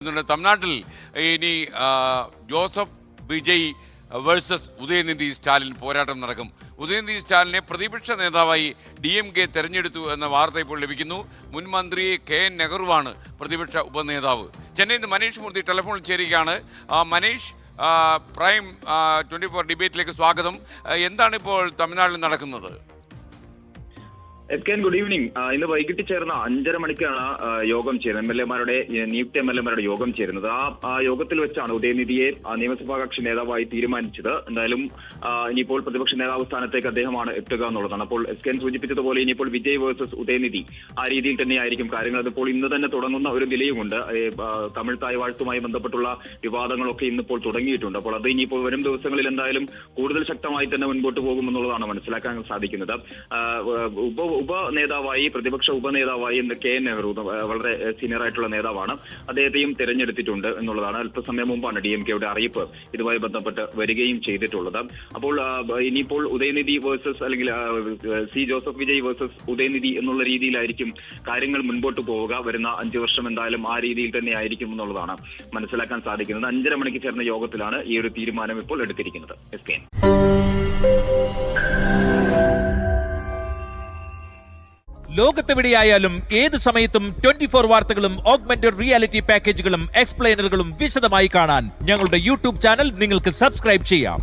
തമിഴ്നാട്ടിൽ ഇനി Joseph Vijay versus Udhayanidhi Stalin പോരാട്ടം നടക്കും. ഉദയനിധി സ്റ്റാലിനെ പ്രതിപക്ഷ നേതാവായി DMK തെരഞ്ഞെടുത്തു എന്ന വാർത്ത ഇപ്പോൾ ലഭിക്കുന്നു. മുൻ മന്ത്രി KN നെഹ്റുവാണ് പ്രതിപക്ഷ ഉപനേതാവ്. ചെന്നൈയിൽ നിന്ന് മനീഷ് മൂർത്തി ടെലിഫോണിൽ ചേരുകയാണ്. മനീഷ്, പ്രൈം 24 ഡിബേറ്റിലേക്ക് സ്വാഗതം. എന്താണ് ഇപ്പോൾ തമിഴ്നാട്ടിൽ നടക്കുന്നത്? Good evening. ഇന്ന് വൈകിട്ട് ചേർന്ന 5:30 മണിക്കാണ് യോഗം ചേരുന്നത്. നിയുക്ത MLA-മാരുടെ യോഗം ചേരുന്നത്. ആ യോഗത്തിൽ വെച്ചാണ് ഉദയനിധിയെ നിയമസഭാ കക്ഷി നേതാവായി തീരുമാനിച്ചത്. എന്തായാലും ഇനിയിപ്പോൾ പ്രതിപക്ഷ നേതാവ് സ്ഥാനത്തേക്ക് അദ്ദേഹമാണ് എത്തുക എന്നുള്ളതാണ്. അപ്പോൾ SKN സൂചിപ്പിച്ചതുപോലെ ഇനിയിപ്പോൾ വിജയ് വേഴ്സസ് ഉദയനിധി ആ രീതിയിൽ തന്നെയായിരിക്കും കാര്യങ്ങൾ. അതിപ്പോൾ ഇന്ന് തന്നെ തുടങ്ങുന്ന ഒരു നിലയുമുണ്ട്. തമിഴ് തായ് വാഴ്ത്തുമായി ബന്ധപ്പെട്ടുള്ള വിവാദങ്ങളൊക്കെ ഇന്നിപ്പോൾ തുടങ്ങിയിട്ടുണ്ട്. അപ്പോൾ അത് ഇനിയിപ്പോൾ വരും ദിവസങ്ങളിൽ എന്തായാലും കൂടുതൽ ശക്തമായി തന്നെ മുൻപോട്ട് പോകുമെന്നുള്ളതാണ് മനസ്സിലാക്കാൻ സാധിക്കുന്നത്. ഉപനേതാവായി പ്രതിപക്ഷ ഉപനേതാവായി KN നെഹ്റു വളരെ സീനിയർ ആയിട്ടുള്ള നേതാവാണ്. അദ്ദേഹത്തെയും തെരഞ്ഞെടുത്തിട്ടുണ്ട് എന്നുള്ളതാണ്. അല്പസമയം മുമ്പാണ് DMK-യുടെ അറിയിപ്പ് ഇതുമായി ബന്ധപ്പെട്ട് വരികയും ചെയ്തിട്ടുള്ളത്. അപ്പോൾ ഇനിയിപ്പോൾ ഉദയനിധി വേഴ്സസ് അല്ലെങ്കിൽ ജോസഫ് വിജയ് വേഴ്സസ് ഉദയനിധി എന്നുള്ള രീതിയിലായിരിക്കും കാര്യങ്ങൾ മുൻപോട്ട് പോവുക. വരുന്ന 5 വർഷം എന്തായാലും ആ രീതിയിൽ തന്നെ ആയിരിക്കും എന്നുള്ളതാണ് മനസ്സിലാക്കാൻ സാധിക്കുന്നത്. 5:30 മണിക്ക് ചേർന്ന യോഗത്തിലാണ് ഈ ഒരു തീരുമാനം ഇപ്പോൾ എടുത്തിരിക്കുന്നത്. SKN ലോകത്തെവിടെയായാലും ഏത് സമയത്തും 24 വാർത്തകളും ഓഗ്മെന്റഡ് റിയാലിറ്റി പാക്കേജുകളും എക്സ്പ്ലെയിനറുകളും വിശദമായി കാണാൻ ഞങ്ങളുടെ YouTube ചാനൽ നിങ്ങൾക്ക് സബ്സ്ക്രൈബ് ചെയ്യാം.